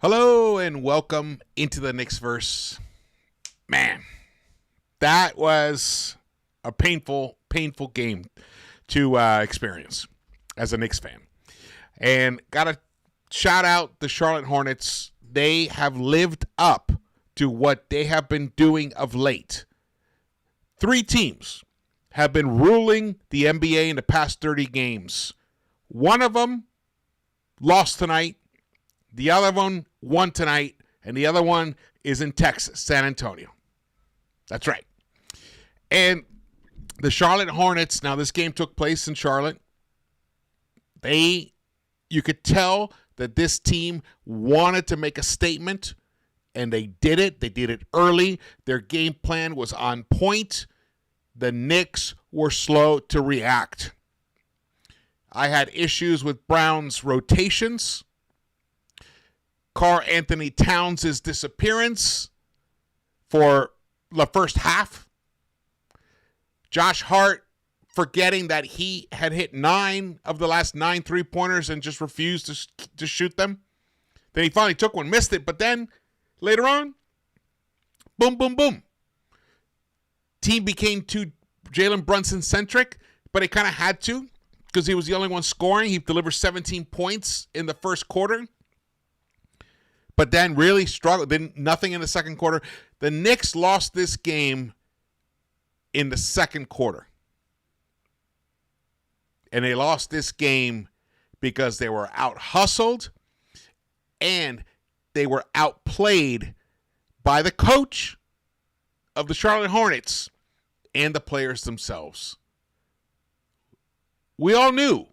Hello and welcome into the Knicks-Verse. Man, that was a painful game to experience as a Knicks fan. And got to shout out the Charlotte Hornets. They have lived up to what they have been doing of late. 3 teams have been ruling the NBA in the past 30 games. One of them lost tonight. The other one won tonight, and the other one is in Texas, San Antonio. That's right. And the Charlotte Hornets, now this game took place in Charlotte. You could tell that this team wanted to make a statement, and they did it. They did it early. Their game plan was on point. The Knicks were slow to react. I had issues with Brown's rotations. Karl-Anthony Towns' disappearance for the first half. Josh Hart forgetting that he had hit 9 of the last 9 three-pointers and just refused to shoot them. Then he finally took one, missed it, but then later on, boom, boom, boom. Team became too Jalen Brunson-centric, but it kind of had to because he was the only one scoring. He delivered 17 points in the first quarter. But then really struggled. Then nothing in the second quarter. The Knicks lost this game in the second quarter. And they lost this game because they were out-hustled and they were outplayed by the coach of the Charlotte Hornets and the players themselves. We all knew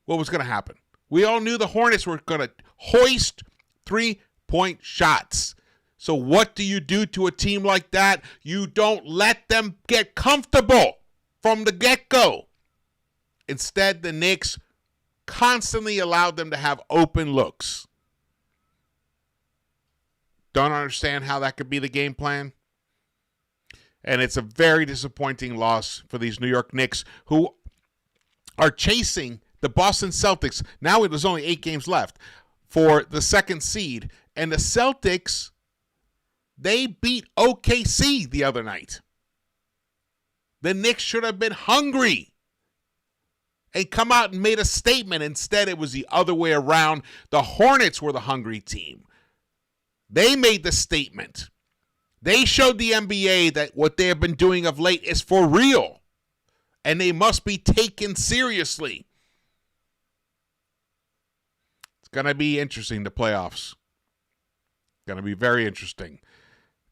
what was going to happen. We all knew the Hornets were going to hoist 3-point shots. So what do you do to a team like that? You don't let them get comfortable from the get-go. Instead, the Knicks constantly allowed them to have open looks. Don't understand how that could be the game plan. And it's a very disappointing loss for these New York Knicks who are chasing the Boston Celtics. Now there's only 8 games left for the second seed. And the Celtics, they beat OKC the other night. The Knicks should have been hungry and come out and made a statement. Instead, it was the other way around. The Hornets were the hungry team. They made the statement. They showed the NBA that what they have been doing of late is for real, and they must be taken seriously. It's going to be interesting, the playoffs. Going to be very interesting.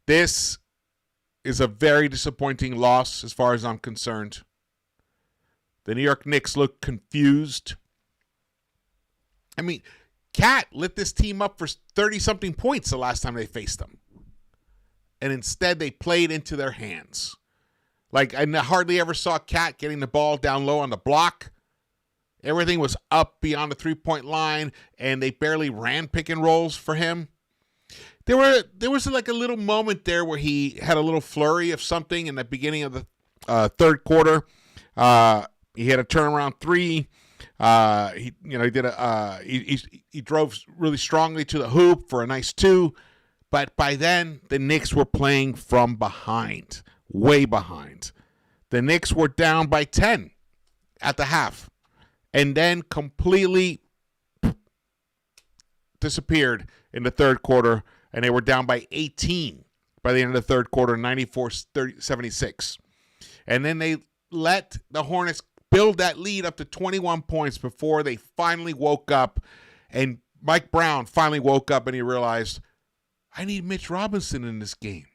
This is a very disappointing loss as far as I'm concerned. The New York Knicks look confused. I mean, Cat lit this team up for 30-something points the last time they faced them. And instead, they played into their hands. Like, I hardly ever saw Cat getting the ball down low on the block. Everything was up beyond the three-point line, and they barely ran pick and rolls for him. There was like a little moment there where he had a little flurry of something in the beginning of the third quarter. He had a turnaround 3. He drove really strongly to the hoop for a nice 2. But by then, the Knicks were playing from behind, way behind. The Knicks were down by 10 at the half, and then completely disappeared in the third quarter, and they were down by 18 by the end of the third quarter, 94-76. And then they let the Hornets build that lead up to 21 points before they finally woke up, and Mike Brown finally woke up and he realized, I need Mitch Robinson in this game.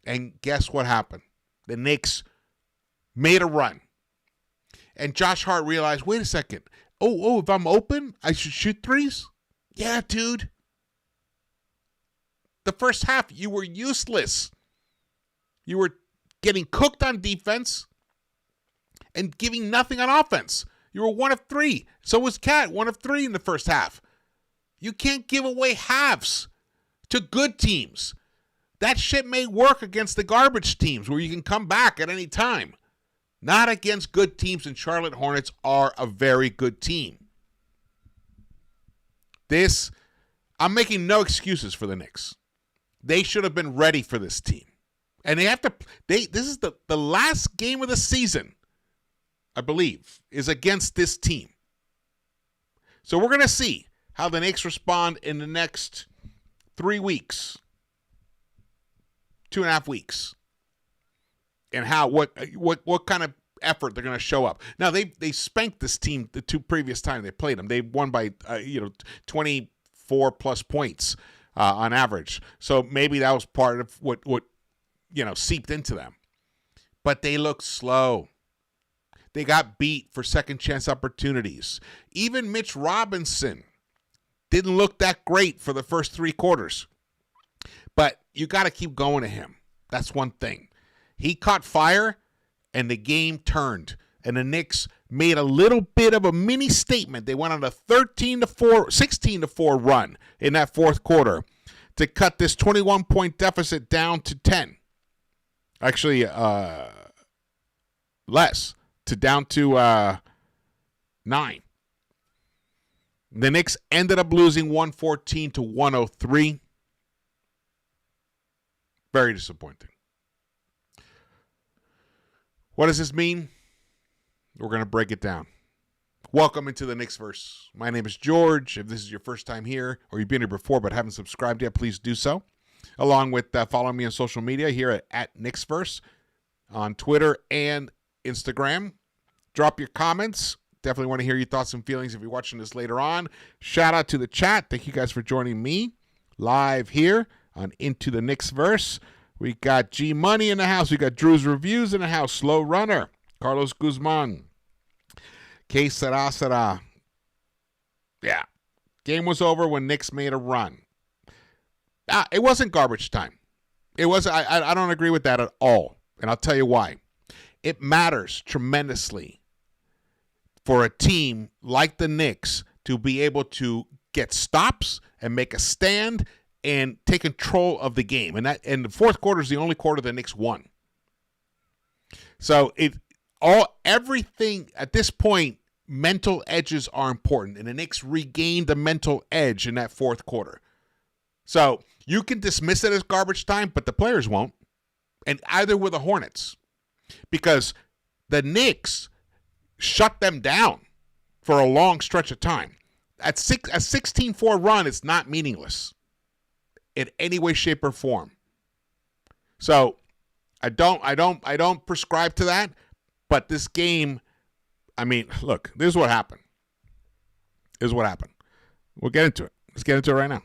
And guess what happened? The Knicks made a run. And Josh Hart realized, wait a second. If I'm open, I should shoot threes? Yeah, dude. The first half, you were useless. You were getting cooked on defense and giving nothing on offense. You were 1 of 3. So was Cat, 1 of 3 in the first half. You can't give away halves to good teams. That shit may work against the garbage teams where you can come back at any time. Not against good teams, and Charlotte Hornets are a very good team. This, I'm making no excuses for the Knicks. They should have been ready for this team. And they have to, this is the last game of the season, I believe, is against this team. So we're going to see how the Knicks respond in the next 3 weeks, 2.5 weeks, and what kind of effort they're going to show up. Now they spanked this team the 2 previous times they played them. They won by 24 plus points on average. So maybe that was part of what seeped into them. But they look slow. They got beat for second chance opportunities. Even Mitch Robinson didn't look that great for the first 3 quarters. But you got to keep going to him. That's one thing. He caught fire, and the game turned. And the Knicks made a little bit of a mini statement. They went on a 16-4 run in that fourth quarter to cut this 21-point deficit down to 10. Actually, less. Down to 9. The Knicks ended up losing 114-103. Very disappointing. What does this mean? We're going to break it down. Welcome into the Knicks-Verse. My name is George. If this is your first time here, or you've been here before but haven't subscribed yet, please do so. Along with following me on social media here at Knicks-Verse on Twitter and Instagram. Drop your comments. Definitely want to hear your thoughts and feelings if you're watching this later on. Shout out to the chat. Thank you guys for joining me live here on Into the Knicks-Verse. We got G Money in the house. We got Drew's Reviews in the house. Slow Runner. Carlos Guzman. Que sera. Yeah. Game was over when Knicks made a run. It wasn't garbage time. It was. I don't agree with that at all. And I'll tell you why. It matters tremendously for a team like the Knicks to be able to get stops and make a stand and take control of the game. And the fourth quarter is the only quarter the Knicks won. So everything at this point, mental edges are important, and the Knicks regained the mental edge in that fourth quarter. So you can dismiss it as garbage time, but the players won't. And either will the Hornets. Because the Knicks shut them down for a long stretch of time. A 16-4 run is not meaningless in any way, shape, or form. So I don't prescribe to that. But this game, look, this is what happened. We'll get into it. Let's get into it right now.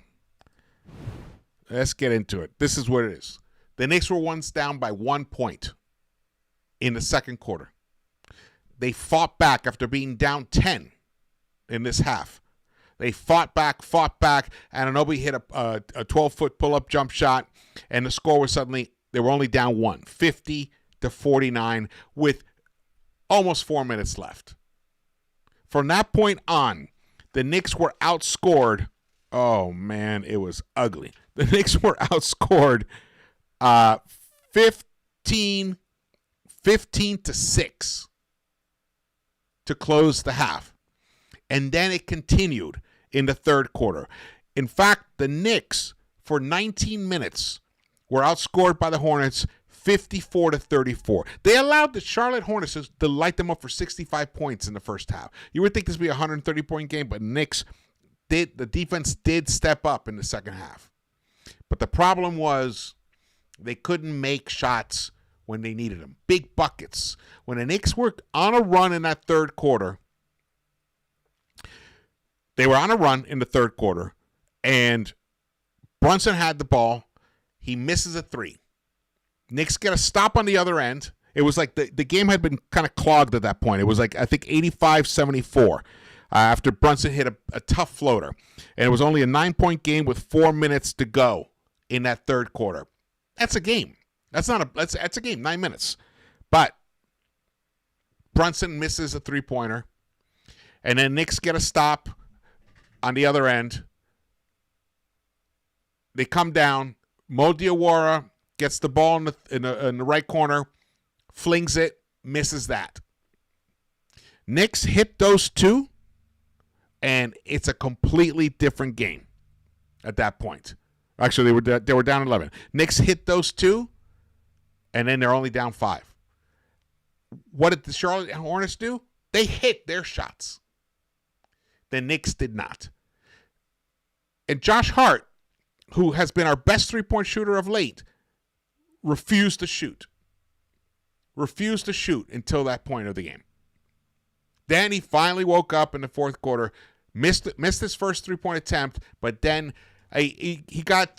Let's get into it. This is what it is. The Knicks were once down by 1 point in the second quarter. They fought back after being down 10 in this half. They fought back. Anunoby hit a 12-foot pull-up jump shot, and the score was suddenly, they were only down 1, 50-49, with almost 4 minutes left. From that point on, the Knicks were outscored. Oh, man, it was ugly. The Knicks were outscored 15-6 to close the half. And then it continued in the third quarter. In fact, the Knicks, for 19 minutes, were outscored by the Hornets 54-34. They allowed the Charlotte Hornets to light them up for 65 points in the first half. You would think this would be a 130-point game, but the defense did step up in the second half. But the problem was they couldn't make shots when they needed them. Big buckets. When the Knicks were on a run in that third quarter, they were on a run in the third quarter, and Brunson had the ball. He misses a 3. Knicks get a stop on the other end. It was like the game had been kind of clogged at that point. It was like, I think, 85-74 after Brunson hit a tough floater. And it was only a 9-point game with 4 minutes to go in that third quarter. That's a game. That's a game, 9 minutes. But Brunson misses a 3-pointer. And then Knicks get a stop on the other end. They come down. Mo Diawara gets the ball in the right corner, flings it, misses that. Knicks hit those two, and it's a completely different game. at that point. Actually, they were down 11. Knicks hit those two, and then they're only down 5. What did the Charlotte Hornets do? They hit their shots. The Knicks did not. And Josh Hart, who has been our best three-point shooter of late, refused to shoot. Refused to shoot until that point of the game. Then he finally woke up in the fourth quarter, missed his first three-point attempt, but then he got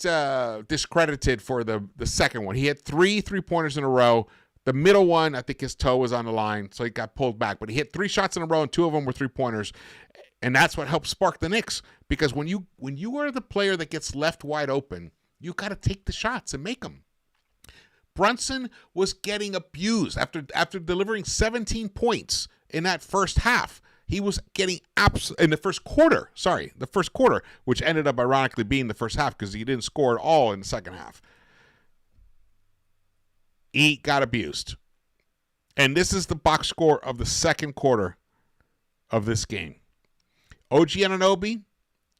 discredited for the second one. He had 3 3-pointers in a row. The middle one, I think his toe was on the line, so he got pulled back. But he hit 3 shots in a row, and 2 of them were 3-pointers. And that's what helped spark the Knicks. Because when you are the player that gets left wide open, you got to take the shots and make them. Brunson was getting abused after delivering 17 points in that first half. He was getting in the first quarter, which ended up ironically being the first half because he didn't score at all in the second half. He got abused. And this is the box score of the second quarter of this game. OG Anunoby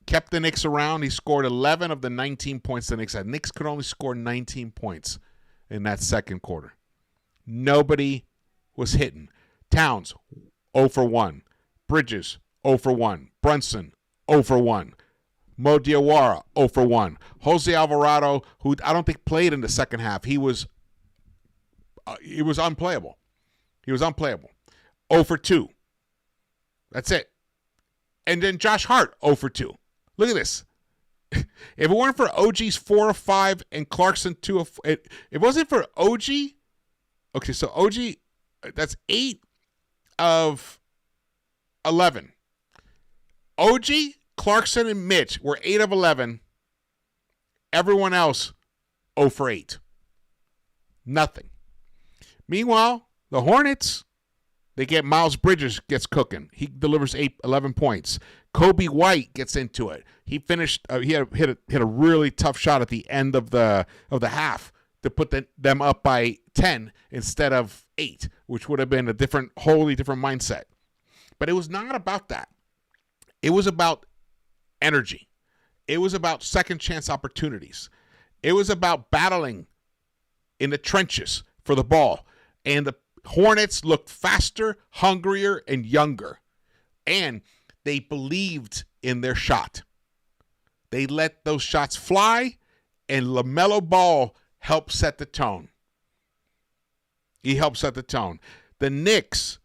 kept the Knicks around. He scored 11 of the 19 points the Knicks had. Knicks could only score 19 points in that second quarter. Nobody was hitting. Towns, 0 for 1. Bridges, 0 for 1. Brunson, 0 for 1. Mo Diawara, 0 for 1. Jose Alvarado, who I don't think played in the second half, he was unplayable. He was unplayable. 0 for 2. That's it. And then Josh Hart, 0 for 2. Look at this. If it weren't for OG's 4 of 5 and Clarkson 2 of 4, it wasn't for OG. Okay, so OG, that's 8 of 11. OG, Clarkson, and Mitch were 8 of 11. Everyone else, 0 for 8. Nothing. Meanwhile, the Hornets, they get Miles Bridges gets cooking. He delivers 11 points. Kobe White gets into it. He finished. He hit a really tough shot at the end of the half to put them up by 10 instead of 8, which would have been a wholly different mindset. But it was not about that. It was about energy. It was about second chance opportunities. It was about battling in the trenches for the ball. And the Hornets looked faster, hungrier, and younger. And they believed in their shot. They let those shots fly, and LaMelo Ball helped set the tone. He helped set the tone. The Knicks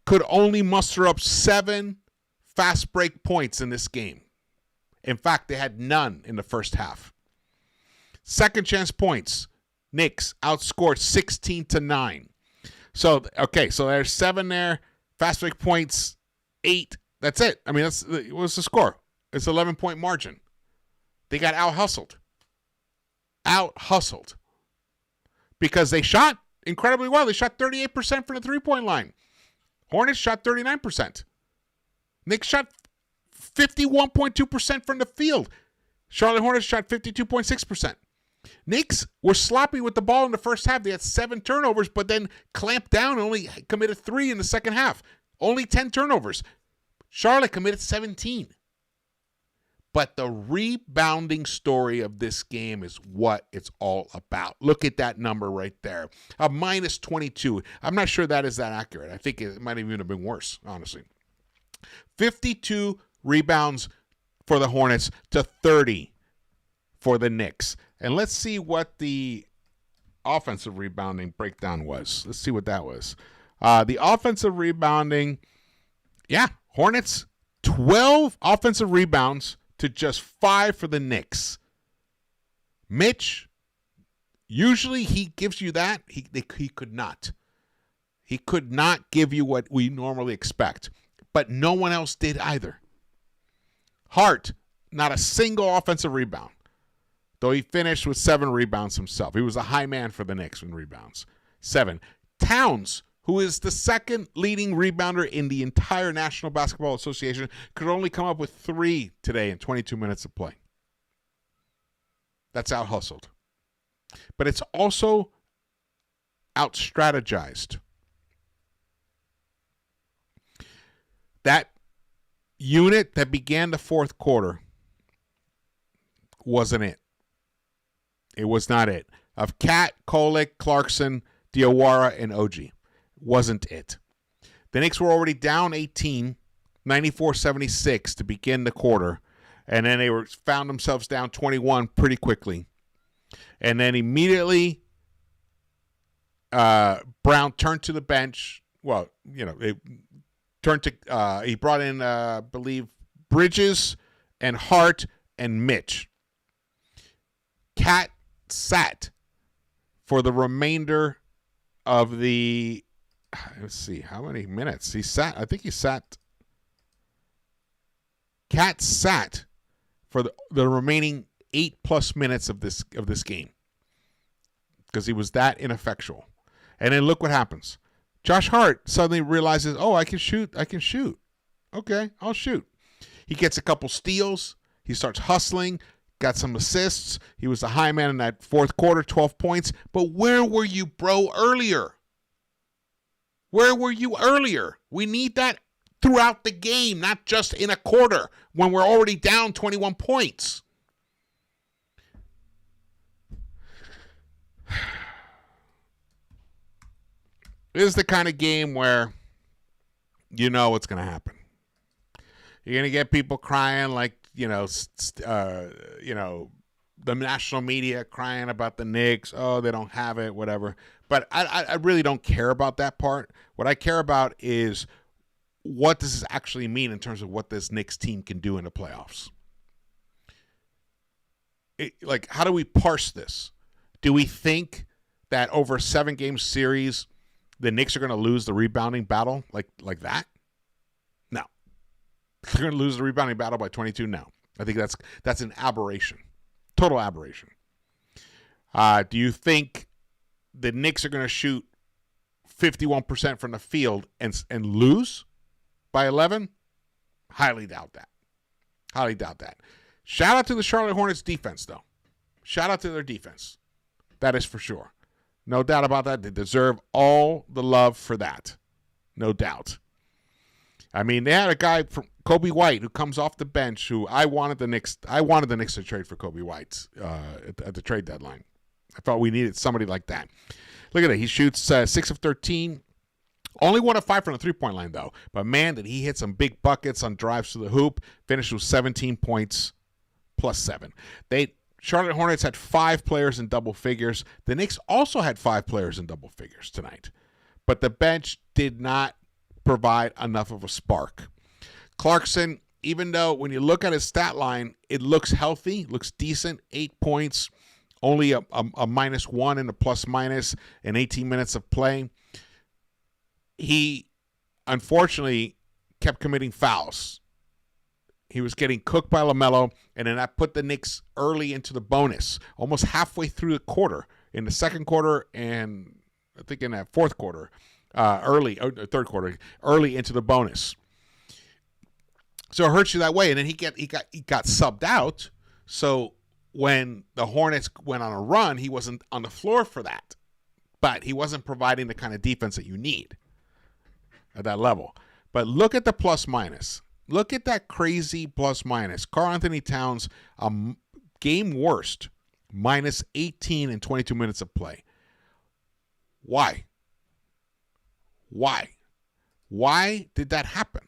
could only muster up 7 fast break points in this game. In fact, they had none in the first half. Second chance points, Knicks outscored 16-9. So there's 7 there. Fast break points, 8. That's it. I mean, what's the score? It's 11-point margin. They got out-hustled. Out-hustled. Because they shot incredibly well. They shot 38% from the three-point line. Hornets shot 39%. Knicks shot 51.2% from the field. Charlotte Hornets shot 52.6%. Knicks were sloppy with the ball in the first half. They had 7 turnovers, but then clamped down and only committed 3 in the second half. Only 10 turnovers. Charlotte committed 17. But the rebounding story of this game is what it's all about. Look at that number right there. A minus 22. I'm not sure that is that accurate. I think it might even have been worse, honestly. 52 rebounds for the Hornets to 30 for the Knicks. And let's see what the offensive rebounding breakdown was. Let's see what that was. The offensive rebounding, Hornets, 12 offensive rebounds to just 5 for the Knicks. Mitch, usually he gives you that. He could not. He could not give you what we normally expect. But no one else did either. Hart, not a single offensive rebound. Though he finished with 7 rebounds himself. He was a high man for the Knicks in rebounds. 7. Towns, who is the second leading rebounder in the entire National Basketball Association, could only come up with 3 today in 22 minutes of play. That's out-hustled. But it's also out-strategized. That unit that began the fourth quarter, wasn't it. It was not it. Of Cat, Kolek, Clarkson, Diawara, and OG. Wasn't it. The Knicks were already down 18, 94-76 to begin the quarter. And then they found themselves down 21 pretty quickly. And then immediately, Brown turned to the bench. Well, you know, he brought in, I believe, Bridges and Hart and Mitch. Cat sat for the remainder of the, let's see, how many minutes? I think he sat. Cat sat for the remaining 8+ minutes of this game because he was that ineffectual. And then look what happens. Josh Hart suddenly realizes, oh, I can shoot. Okay, I'll shoot. He gets a couple steals. He starts hustling, got some assists. He was the high man in that fourth quarter, 12 points. But where were you, bro, earlier? Where were you earlier? We need that throughout the game, not just in a quarter when we're already down 21 points. This is the kind of game where you know what's going to happen. You're going to get people crying like, the national media crying about the Knicks. Oh, they don't have it, whatever. But I really don't care about that part. What I care about is what does this actually mean in terms of what this Knicks team can do in the playoffs. How do we parse this? Do we think that over a 7-game series, the Knicks are going to lose the rebounding battle like that? No. They're going to lose the rebounding battle by 22? No. I think that's an aberration. Total aberration. Do you think the Knicks are going to shoot 51% from the field and lose by 11? Highly doubt that. Highly doubt that. Shout out to the Charlotte Hornets defense, though. Shout out to their defense. That is for sure. No doubt about that. They deserve all the love for that. No doubt. I mean, they had a guy from Kobe White who comes off the bench who I wanted the Knicks to trade for Kobe White at the trade deadline. I thought we needed somebody like that. Look at that. He shoots 6 of 13. Only 1 of 5 from the three-point line, though. But, man, did he hit some big buckets on drives to the hoop. Finished with 17 points plus 7. Charlotte Hornets had 5 players in double figures. The Knicks also had 5 players in double figures tonight. But the bench did not provide enough of a spark. Clarkson, even though when you look at his stat line, it looks healthy, looks decent, 8 points, only a -1 and a plus-minus in 18 minutes of play. He, unfortunately, kept committing fouls. He was getting cooked by LaMelo, and then that put the Knicks early into the bonus, almost halfway through the quarter, in the second quarter and I think in that fourth quarter, third quarter, early into the bonus. So it hurts you that way, and then he got subbed out. So when the Hornets went on a run, he wasn't on the floor for that, but he wasn't providing the kind of defense that you need at that level. But look at the plus-minus. Look at that crazy plus-minus. Karl-Anthony Towns, game worst, -18 in 22 minutes of play. Why? Why did that happen?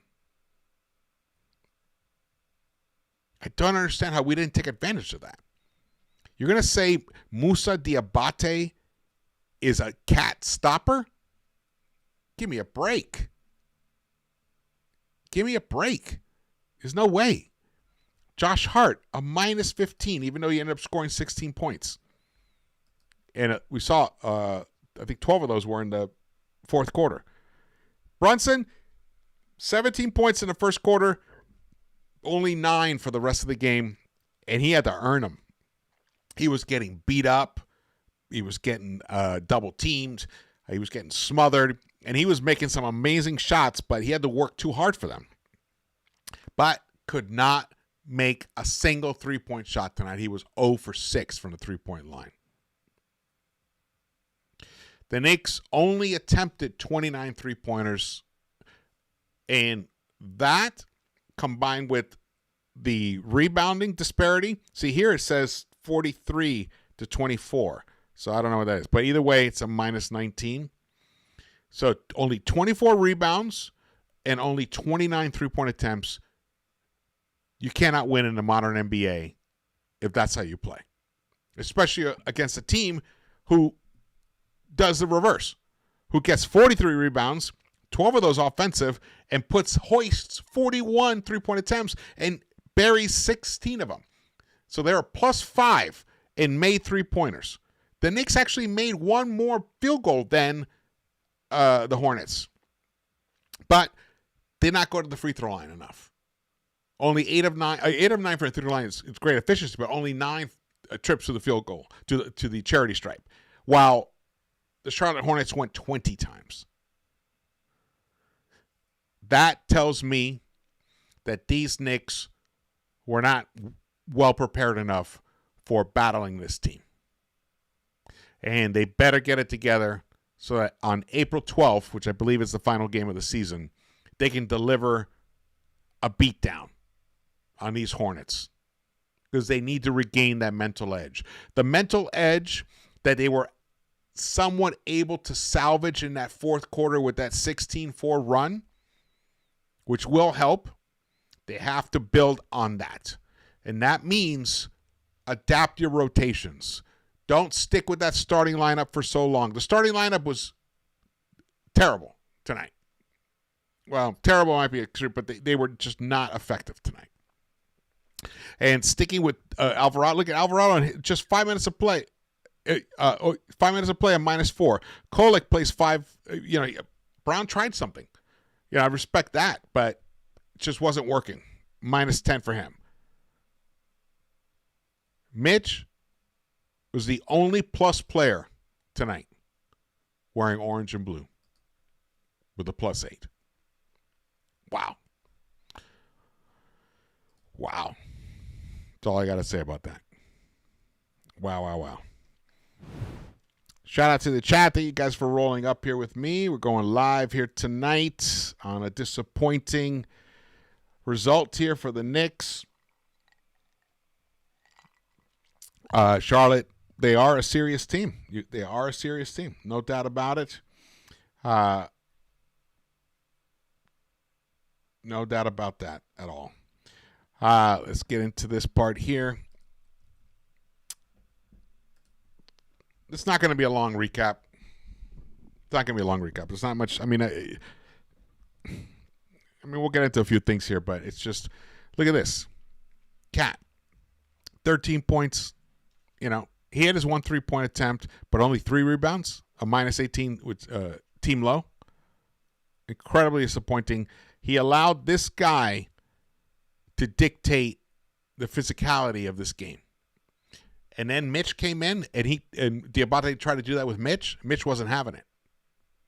I don't understand how we didn't take advantage of that. You're going to say Moussa Diabate is a cat stopper? Give me a break. Give me a break. There's no way. Josh Hart, a -15, even though he ended up scoring 16 points. And we saw, I think 12 of those were in the fourth quarter. Brunson, 17 points in the first quarter, only 9 for the rest of the game, and he had to earn them. He was getting beat up. He was getting double-teamed. He was getting smothered. And he was making some amazing shots, but he had to work too hard for them. But could not make a single three-point shot tonight. He was 0 for 6 from the three-point line. The Knicks only attempted 29 three-pointers. And that, combined with the rebounding disparity, see here it says 43 to 24. So I don't know what that is. But either way, it's a minus 19. So only 24 rebounds and only 29 three-point attempts. You cannot win in the modern NBA if that's how you play, especially against a team who does the reverse, who gets 43 rebounds, 12 of those offensive, and hoists 41 three-point attempts and buries 16 of them. So they're +5 and made three-pointers. The Knicks actually made one more field goal than the Hornets, but did not go to the free throw line enough. Only 8 of 9 for a free throw line is great efficiency, but only 9 trips to the field goal, to the charity stripe, while the Charlotte Hornets went 20 times. That tells me that these Knicks were not well prepared enough for battling this team. And they better get it together so that on April 12th, which I believe is the final game of the season, they can deliver a beatdown on these Hornets, because they need to regain that mental edge. The mental edge that they were somewhat able to salvage in that fourth quarter with that 16-4 run, which will help. They have to build on that. And that means adapt your rotations. Don't stick with that starting lineup for so long. The starting lineup was terrible tonight. Well, terrible might be extreme, but they were just not effective tonight. And sticking with Alvarado, look at Alvarado on just 5 minutes of play. 5 minutes of play, a -4. Kolek plays 5. Brown tried something. I respect that, but it just wasn't working. -10 for him. Mitch was the only plus player tonight wearing orange and blue with a +8. Wow. Wow. That's all I got to say about that. Wow. Shout out to the chat. Thank you guys for rolling up here with me. We're going live here tonight on a disappointing result here for the Knicks. Charlotte, they are a serious team. They are a serious team. No doubt about it. No doubt about that at all. Let's get into this part here. It's not going to be a long recap. It's not much. I mean, we'll get into a few things here, but it's just, look at this. Cat, 13 points. He had his 1 3-point attempt, but only 3 rebounds, a -18 with team low. Incredibly disappointing. He allowed this guy to dictate the physicality of this game. And then Mitch came in, and Diabate tried to do that with Mitch. Mitch wasn't having it.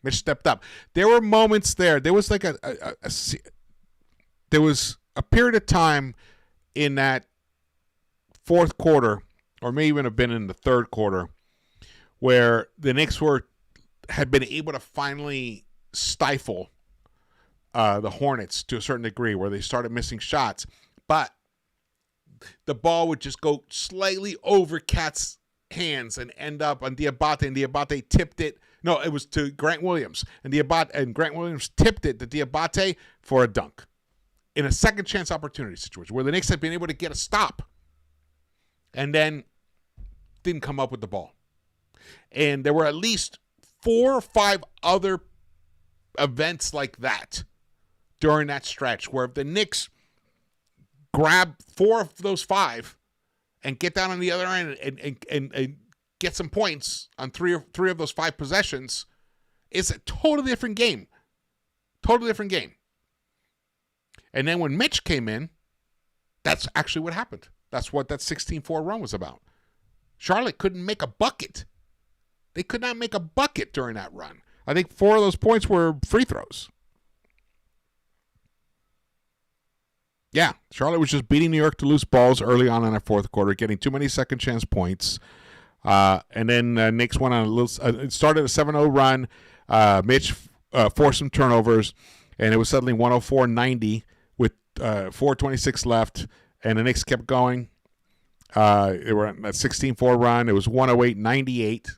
Mitch stepped up. There were moments there. There was like there was a period of time in that fourth quarter, or may even have been in the third quarter, where the Knicks had been able to finally stifle the Hornets to a certain degree, where they started missing shots. But the ball would just go slightly over Cat's hands and end up on Diabate, and Diabate tipped it. No, it was to Grant Williams, and Grant Williams tipped it to Diabate for a dunk in a second chance opportunity situation where the Knicks had been able to get a stop and then didn't come up with the ball. And there were at least 4 or 5 other events like that during that stretch where if the Knicks grab 4 of those 5 and get down on the other end and get some points on three of those 5 possessions, it's a totally different game. Totally different game. And then when Mitch came in, that's actually what happened. That's what that 16-4 run was about. Charlotte couldn't make a bucket. They could not make a bucket during that run. I think 4 of those points were free throws. Yeah, Charlotte was just beating New York to loose balls early on in that fourth quarter, getting too many second chance points. And then Knicks went on it started a 7-0 run. Mitch forced some turnovers, and it was suddenly 104-90 with 4:26 left. and the Knicks kept going. They were on that 16-4 run. It was 108-98.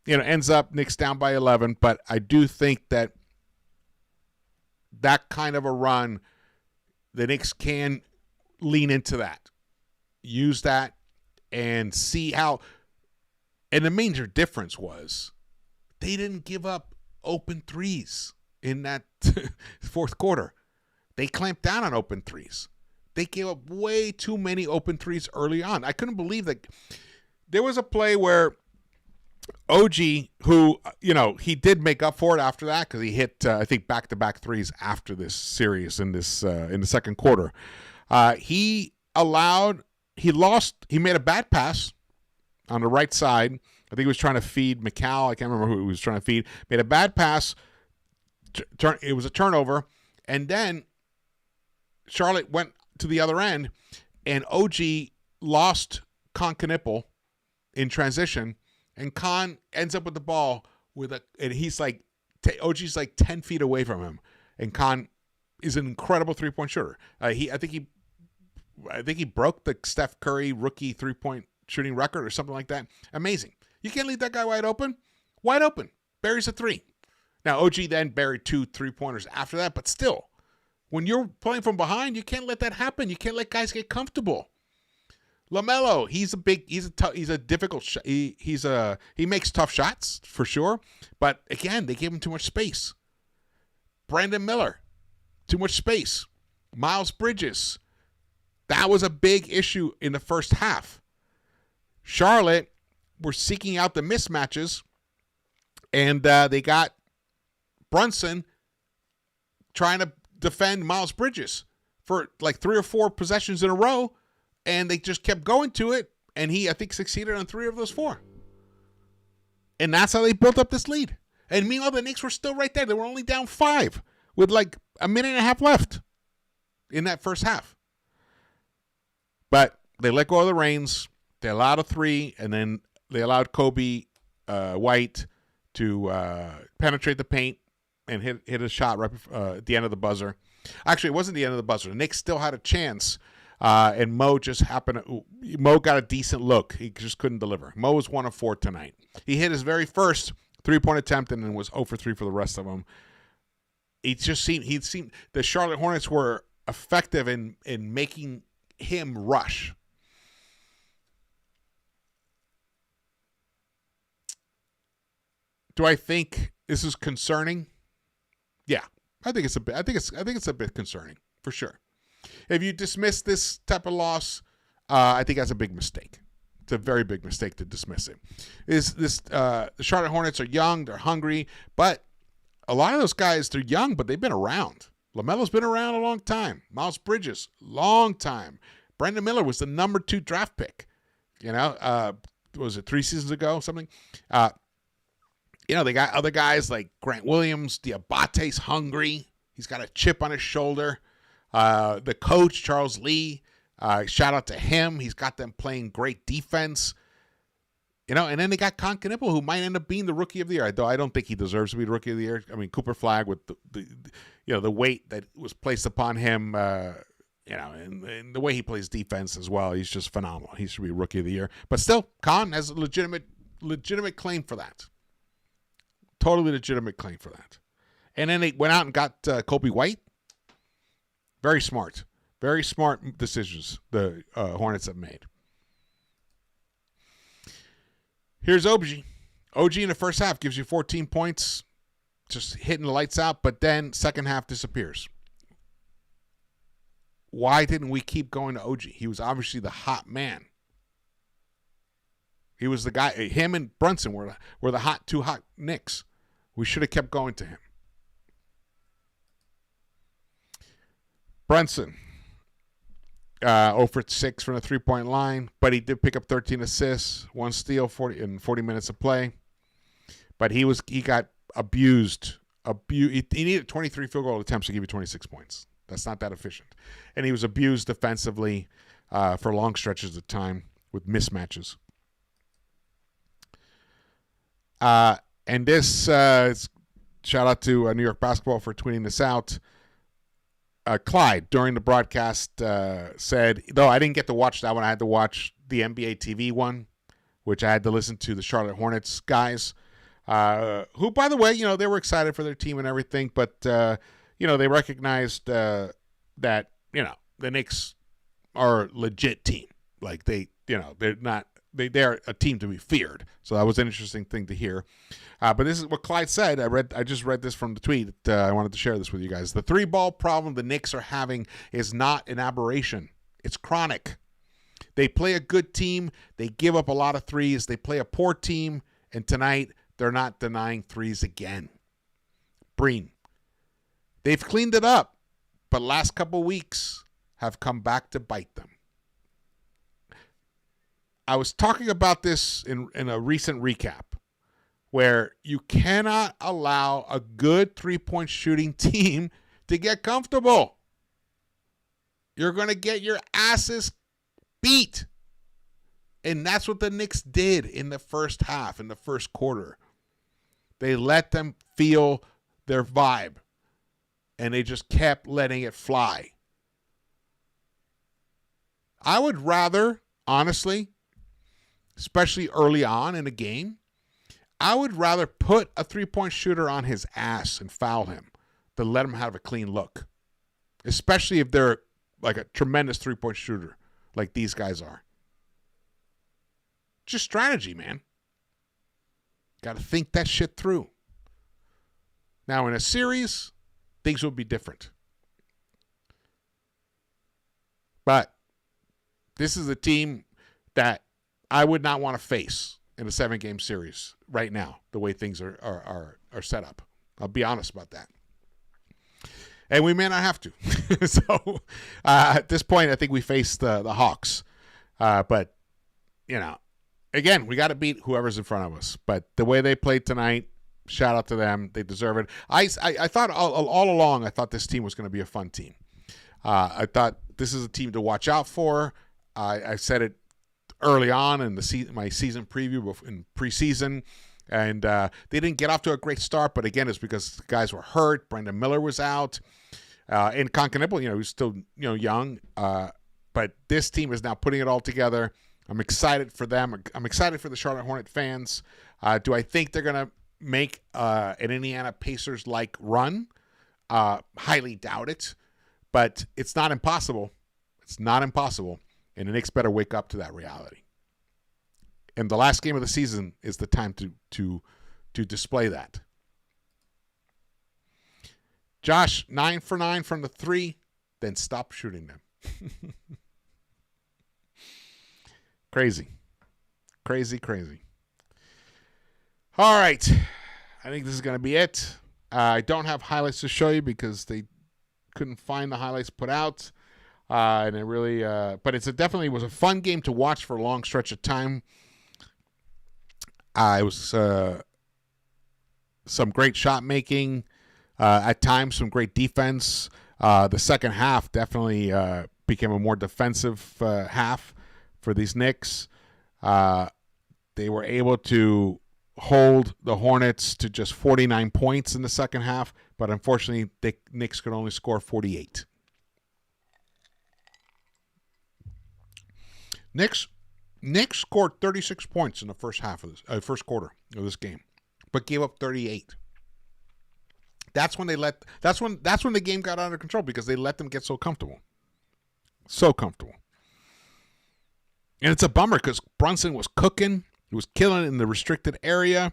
Ends up Knicks down by 11, but I do think that kind of a run, the Knicks can lean into that, use that, and see how. And the major difference was they didn't give up open threes in that fourth quarter. They clamped down on open threes. They gave up way too many open threes early on. I couldn't believe that. There was a play where OG, who, he did make up for it after that because he hit, I think, back-to-back threes after this series in the second quarter. He made a bad pass on the right side. I think he was trying to feed McCall. I can't remember who he was trying to feed. Made a bad pass. It was a turnover. And then Charlotte went to the other end, and OG lost Con Knipple in transition. And Con ends up with the ball and he's like, OG's like 10 feet away from him. And Con is an incredible 3-point shooter. I think he broke the Steph Curry rookie 3-point shooting record or something like that. Amazing. You can't leave that guy wide open. Wide open. Buries a three. Now, OG then buried 2 3-pointers after that, but still, when you're playing from behind, you can't let that happen. You can't let guys get comfortable. LaMelo, he's a difficult shot. He makes tough shots for sure, but again, they gave him too much space. Brandon Miller, too much space. Miles Bridges, that was a big issue in the first half. Charlotte were seeking out the mismatches, and they got Brunson trying to defend Miles Bridges for like 3 or 4 possessions in a row. And they just kept going to it, and he, I think, succeeded on 3 of those 4. And that's how they built up this lead. And meanwhile, the Knicks were still right there. They were only down 5 with like a minute and a half left in that first half. But they let go of the reins. They allowed a 3, and then they allowed Kobe White to penetrate the paint and hit a shot right at the end of the buzzer. Actually, it wasn't the end of the buzzer. The Knicks still had a chance. And Mo got a decent look. He just couldn't deliver. Mo was 1 of 4 tonight. He hit his very first 3-point attempt and then was 0 for 3 for the rest of them. It just seemed the Charlotte Hornets were effective in making him rush. Do I think this is concerning? Yeah, I think it's a bit concerning for sure. If you dismiss this type of loss, I think that's a big mistake. It's a very big mistake to dismiss it. The Charlotte Hornets are young, they're hungry, but a lot of those guys, they're young, but they've been around. LaMelo's been around a long time. Miles Bridges, long time. Brandon Miller was the number 2 draft pick. Was it 3 seasons ago, something? They got other guys like Grant Williams. Diabate's hungry. He's got a chip on his shoulder. The coach, Charles Lee, shout out to him. He's got them playing great defense. And then they got Con Knipple, who might end up being the Rookie of the Year, though I don't think he deserves to be the Rookie of the Year. I mean, Cooper Flagg with the weight that was placed upon him, and the way he plays defense as well, he's just phenomenal. He should be Rookie of the Year. But still, Con has a legitimate claim for that. Totally legitimate claim for that. And then they went out and got Kobe White. Very smart. Very smart decisions the Hornets have made. Here's OG. OG in the first half gives you 14 points, just hitting the lights out, but then second half disappears. Why didn't we keep going to OG? He was obviously the hot man. He was the guy. Him and Brunson were the two hot Knicks. We should have kept going to him. Brunson, 0 for 6 from the three-point line, but he did pick up 13 assists, 1 steal, 40 minutes of play. But he got abused. He needed 23 field goal attempts to give you 26 points. That's not that efficient. And he was abused defensively for long stretches of time with mismatches. And this, shout out to New York Basketball for tweeting this out. Clyde, during the broadcast, said, though I didn't get to watch that one, I had to watch the NBA TV one, which I had to listen to the Charlotte Hornets guys, who, by the way, they were excited for their team and everything, but, they recognized that, the Knicks are a legit team. Like, they're not, they're a team to be feared. So that was an interesting thing to hear. But this is what Clyde said. I just read this from the tweet. I wanted to share this with you guys. The 3-ball problem the Knicks are having is not an aberration. It's chronic. They play a good team. They give up a lot of threes. They play a poor team. And tonight, they're not denying threes again. Breen. They've cleaned it up. But last couple weeks have come back to bite them. I was talking about this in a recent recap, where you cannot allow a good three-point shooting team to get comfortable. You're going to get your asses beat. And that's what the Knicks did in the first half, in the first quarter. They let them feel their vibe, and they just kept letting it fly. I would rather, honestly, especially early on in a game, I would rather put a three-point shooter on his ass and foul him than let him have a clean look, especially if they're like a tremendous three-point shooter like these guys are. Just strategy, man. Got to think that shit through. Now, in a series, things will be different. But this is a team that I would not want to face in a 7-game series right now, the way things are set up. I'll be honest about that. And we may not have to. So at this point, I think we face the Hawks. But, again, we got to beat whoever's in front of us. But the way they played tonight, shout out to them. They deserve it. I thought all along, I thought this team was going to be a fun team. I thought this is a team to watch out for. I said it early on in my season preview in preseason, and they didn't get off to a great start. But again, it's because guys were hurt. Brandon Miller was out, and Concanipple, he was still young. But this team is now putting it all together. I'm excited for them. I'm excited for the Charlotte Hornet fans. Do I think they're gonna make an Indiana Pacers-like run? Highly doubt it, but it's not impossible. It's not impossible. And the Knicks better wake up to that reality. And the last game of the season is the time to display that. Josh, 9 for 9 from the 3, then stop shooting them. Crazy. Crazy, crazy. All right. I think this is going to be it. I don't have highlights to show you because they couldn't find the highlights put out. And it really, but it definitely was a fun game to watch for a long stretch of time. It was some great shot making, at times some great defense. The second half definitely became a more defensive half for these Knicks. They were able to hold the Hornets to just 49 points in the second half, but unfortunately, the Knicks could only score 48. Knicks scored 36 points in the first first quarter of this game, but gave up 38. That's when the game got out of control because they let them get so comfortable. So comfortable. And it's a bummer because Brunson was cooking. He was killing it in the restricted area.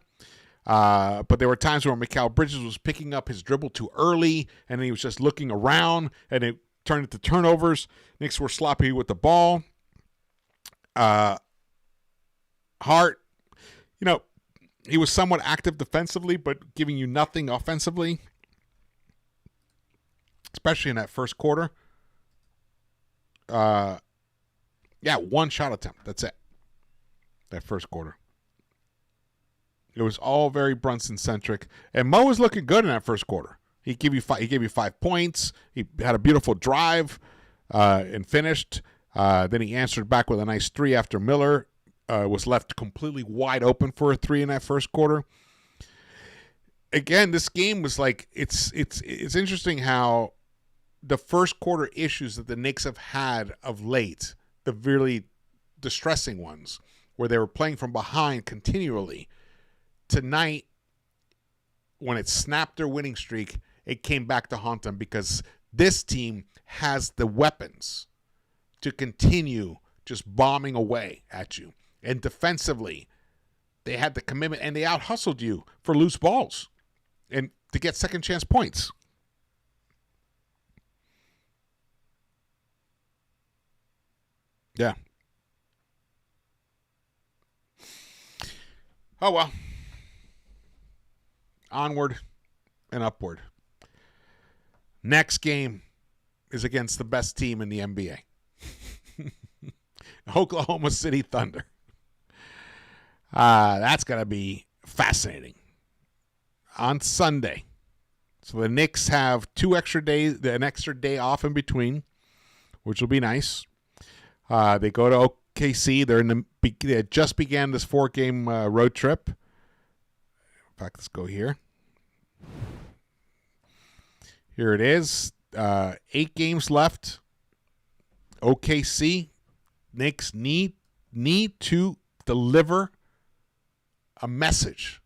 But there were times where Mikal Bridges was picking up his dribble too early, and he was just looking around, and it turned into turnovers. Knicks were sloppy with the ball. Hart, he was somewhat active defensively, but giving you nothing offensively, especially in that first quarter. One shot attempt. That's it. That first quarter. It was all very Brunson-centric. And Mo was looking good in that first quarter. He gave you 5 points. He had a beautiful drive and finished. Then he answered back with a nice 3 after Miller was left completely wide open for a 3 in that first quarter. Again, this game was like it's interesting how the first quarter issues that the Knicks have had of late, the really distressing ones, where they were playing from behind continually, tonight, when it snapped their winning streak, it came back to haunt them because this team has the weapons to continue just bombing away at you. And defensively, they had the commitment and they out-hustled you for loose balls and to get second chance points. Yeah. Oh, well. Onward and upward. Next game is against the best team in the NBA. Oklahoma City Thunder. That's going to be fascinating. On Sunday. So the Knicks have an extra day off in between, which will be nice. They go to OKC. They just began this 4-game road trip. In fact, let's go here. Here it is. 8 games left. OKC. Knicks need to deliver a message.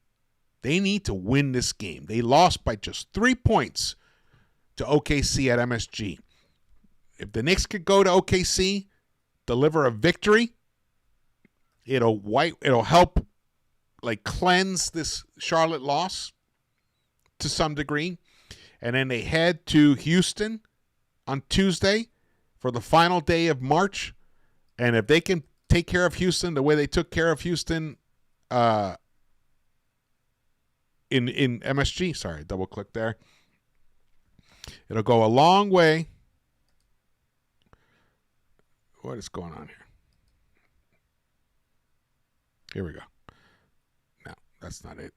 They need to win this game. They lost by just 3 points to OKC at MSG. If the Knicks could go to OKC, deliver a victory, it'll help cleanse this Charlotte loss to some degree. And then they head to Houston on Tuesday for the final day of March. And if they can take care of Houston the way they took care of Houston in MSG, sorry, double click there, it'll go a long way. What is going on here? Here we go. No, that's not it.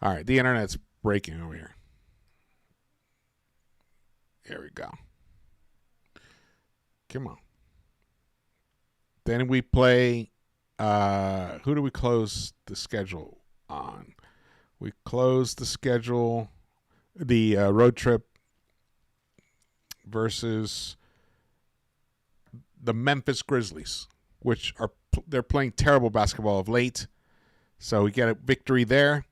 All right, the internet's breaking over here. Here we go. Come on. Then we play. Who do we close the schedule on? We close the schedule, the road trip versus the Memphis Grizzlies, which they're playing terrible basketball of late. So we get a victory there.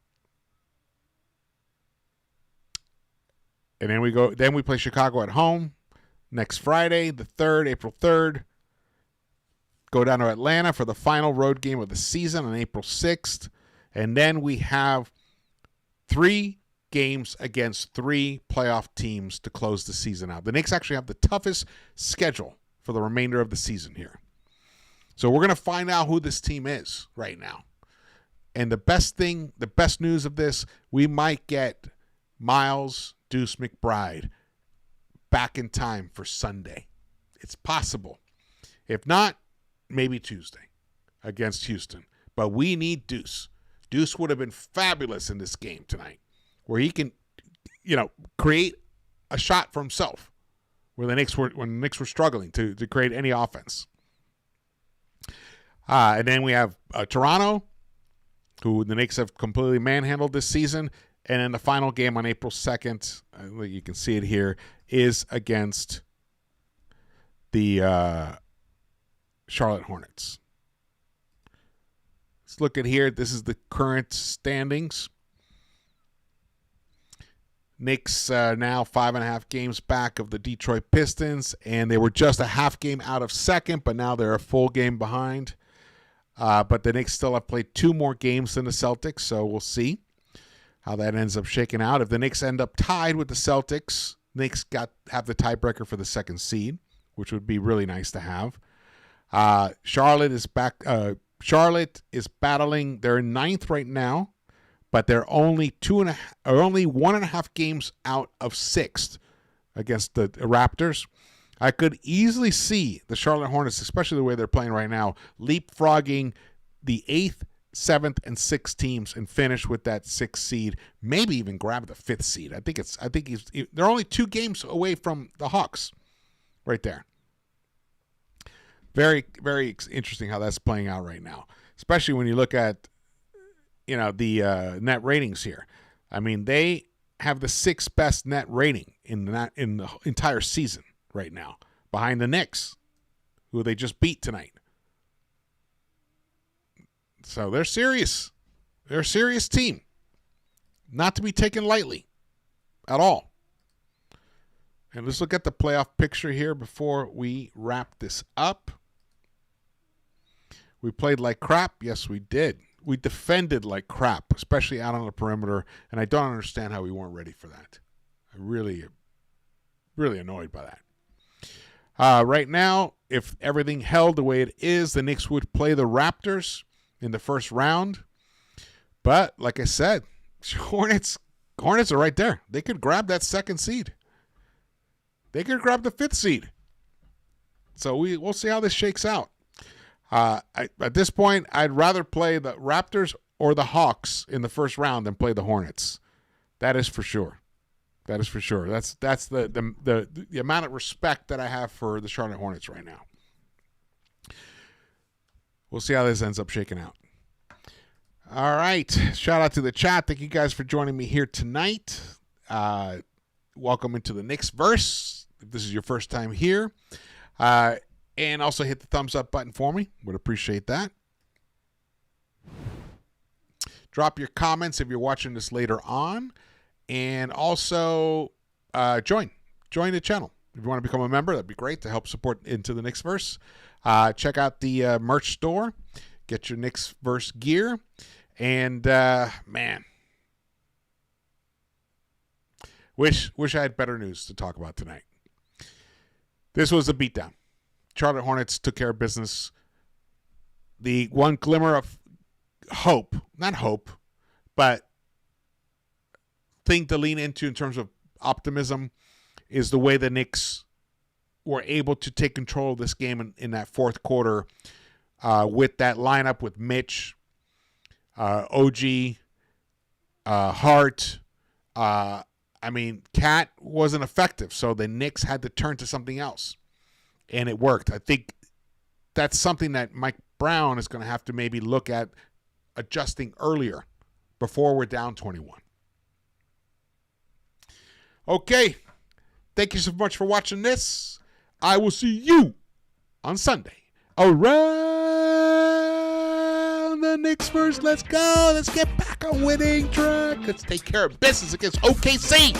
And then we play Chicago at home next Friday, the 3rd, April 3rd. Go down to Atlanta for the final road game of the season on April 6th. And then we have 3 games against 3 playoff teams to close the season out. The Knicks actually have the toughest schedule for the remainder of the season here. So we're going to find out who this team is right now. And the best news of this, we might get Miles Deuce McBride back in time for Sunday. It's possible. If not, maybe Tuesday against Houston. But we need Deuce. Deuce would have been fabulous in this game tonight, where he can, create a shot for himself, when the Knicks were struggling to create any offense. And then we have Toronto, who the Knicks have completely manhandled this season. And then the final game on April 2nd, you can see it here, is against the Charlotte Hornets. Let's look at here. This is the current standings. Knicks now 5.5 games back of the Detroit Pistons, and they were just a half game out of second, but now they're a full game behind. But the Knicks still have played 2 more games than the Celtics, so we'll see how that ends up shaking out. If the Knicks end up tied with the Celtics, Knicks have the tiebreaker for the 2nd seed, which would be really nice to have. Charlotte is back. Charlotte is battling. They're in 9th right now, but they're only 1.5 games out of 6th against the Raptors. I could easily see the Charlotte Hornets, especially the way they're playing right now, leapfrogging the 8th, 7th, and 6th teams and finish with that 6th seed. Maybe even grab the 5th seed. I think they're only 2 games away from the Hawks, right there. Very, very interesting how that's playing out right now, especially when you look at, the net ratings here. I mean, they have the 6th best net rating in the entire season right now, behind the Knicks, who they just beat tonight. So they're serious. They're a serious team. Not to be taken lightly at all. And let's look at the playoff picture here before we wrap this up. We played like crap. Yes, we did. We defended like crap, especially out on the perimeter, and I don't understand how we weren't ready for that. I'm really annoyed by that. Right now, if everything held the way it is, the Knicks would play the Raptors in the first round. But, like I said, Hornets are right there. They could grab that 2nd seed. They could grab the 5th seed. So we'll see how this shakes out. At this point, I'd rather play the Raptors or the Hawks in the first round than play the Hornets. That is for sure. That is for sure. That's the amount of respect that I have for the Charlotte Hornets right now. We'll see how this ends up shaking out. All right. Shout out to the chat. Thank you guys for joining me here tonight. Welcome into the Knicks-Verse, if this is your first time here. And also hit the thumbs up button for me. Would appreciate that. Drop your comments if you're watching this later on. And also join the channel. If you want to become a member, that'd be great to help support Into the Knicks-Verse. Check out the merch store. Get your Knicks-Verse gear. And, man, wish I had better news to talk about tonight. This was a beatdown. Charlotte Hornets took care of business. The one glimmer of hope, not hope, but thing to lean into in terms of optimism is the way the Knicks were able to take control of this game in that fourth quarter with that lineup with Mitch, OG, Hart. Cat wasn't effective, so the Knicks had to turn to something else. And it worked. I think that's something that Mike Brown is going to have to maybe look at adjusting earlier before we're down 21. Okay. Thank you so much for watching this. I will see you on Sunday around the Knicks-Verse. Let's go. Let's get back on winning track. Let's take care of business against OKC.